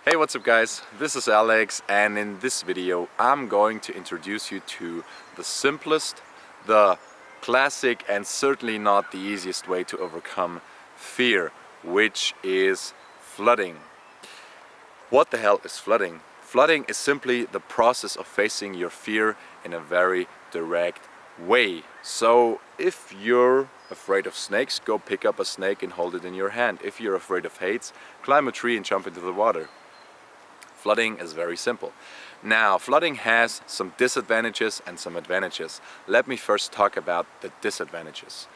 Hey, what's up guys? This is Alex, and in this video I'm going to introduce you to the simplest, the classic, and certainly not the easiest way to overcome fear, which is flooding. What the hell is flooding? Flooding is simply the process of facing your fear in a very direct way. So if you're afraid of snakes, go pick up a snake and hold it in your hand. If you're afraid of heights, climb a tree and jump into the water. Flooding is very simple. Now, flooding has some disadvantages and some advantages. Let me first talk about the disadvantages.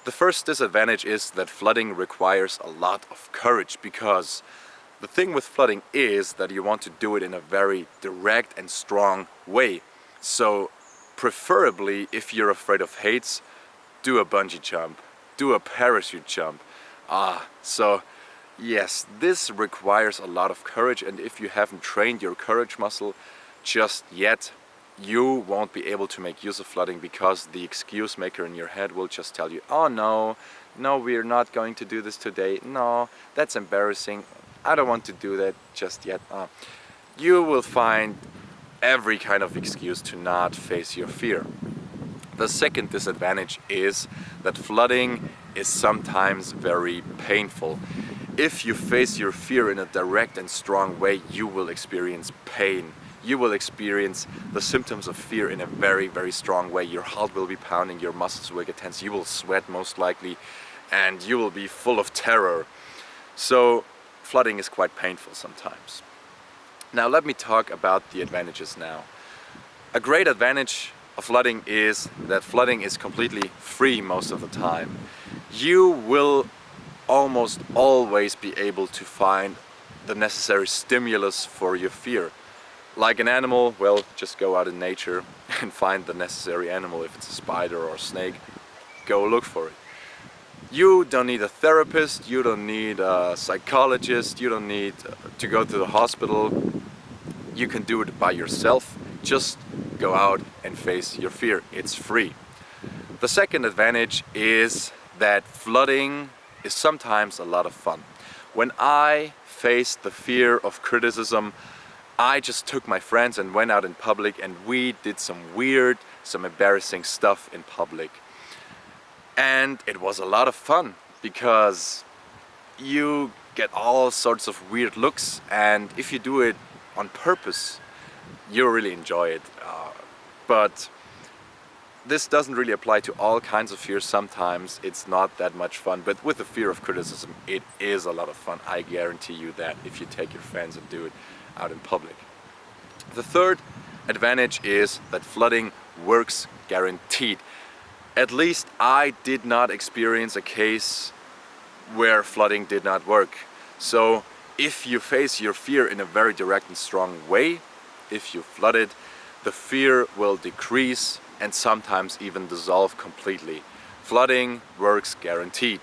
The first disadvantage is that flooding requires a lot of courage, because the thing with flooding is that you want to do it in a very direct and strong way. So preferably, if you're afraid of heights, do a bungee jump, do a parachute jump. Yes, this requires a lot of courage, and if you haven't trained your courage muscle just yet, you won't be able to make use of flooding, because the excuse maker in your head will just tell you, oh no, we're not going to do this today, no, that's embarrassing, I don't want to do that just yet. You will find every kind of excuse to not face your fear. The second disadvantage is that flooding is sometimes very painful. If you face your fear in a direct and strong way, you will experience pain. You will experience the symptoms of fear in a very, very strong way. Your heart will be pounding, your muscles will get tense, you will sweat most likely, and you will be full of terror. So flooding is quite painful sometimes. Now let me talk about the advantages now. A great advantage of flooding is that flooding is completely free most of the time. You will almost always be able to find the necessary stimulus for your fear. Like an animal, well, just go out in nature and find the necessary animal. If it's a spider or a snake, go look for it. You don't need a therapist, you don't need a psychologist, you don't need to go to the hospital. You can do it by yourself. Just go out and face your fear. It's free. The second advantage is that flooding is sometimes a lot of fun. When I faced the fear of criticism, I just took my friends and went out in public, and we did some weird, some embarrassing stuff in public. And it was a lot of fun, because you get all sorts of weird looks, and if you do it on purpose, you really enjoy it. But this doesn't really apply to all kinds of fears. Sometimes it's not that much fun, but with the fear of criticism, it is a lot of fun. I guarantee you that, if you take your friends and do it out in public. The third advantage is that flooding works guaranteed. At least I did not experience a case where flooding did not work. So if you face your fear in a very direct and strong way, if you flood it, the fear will decrease and sometimes even dissolve completely. Flooding works guaranteed.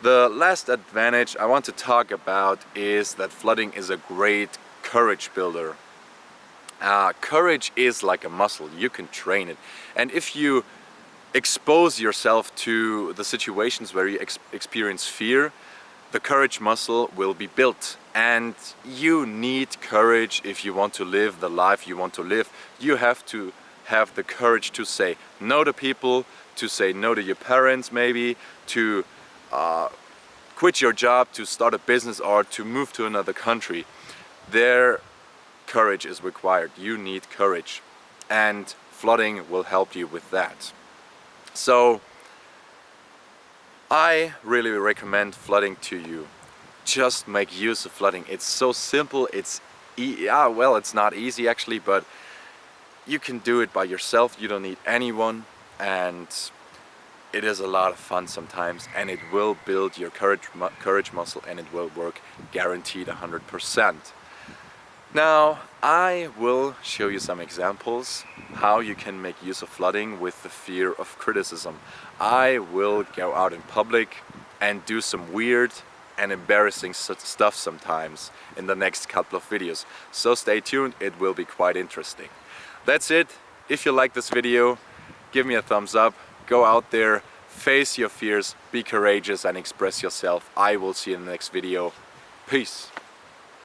The last advantage I want to talk about is that flooding is a great courage builder. Courage is like a muscle, you can train it. And if you expose yourself to the situations where you experience fear, the courage muscle will be built. And you need courage if you want to live the life you want to live. You have to have the courage to say no to people, to say no to your parents maybe, to quit your job, to start a business, or to move to another country. Their courage is required. You need courage, and flooding will help you with that. So I really recommend flooding to you. Just make use of flooding. It's so simple. It's not easy actually, but you can do it by yourself. You don't need anyone, and it is a lot of fun sometimes, and it will build your courage muscle, and it will work guaranteed 100%. Now I will show you some examples how you can make use of flooding with the fear of criticism. I will go out in public and do some weird and embarrassing stuff sometimes in the next couple of videos. So stay tuned, it will be quite interesting. That's it. If you like this video, give me a thumbs up, go out there, face your fears, be courageous and express yourself. I will see you in the next video. Peace.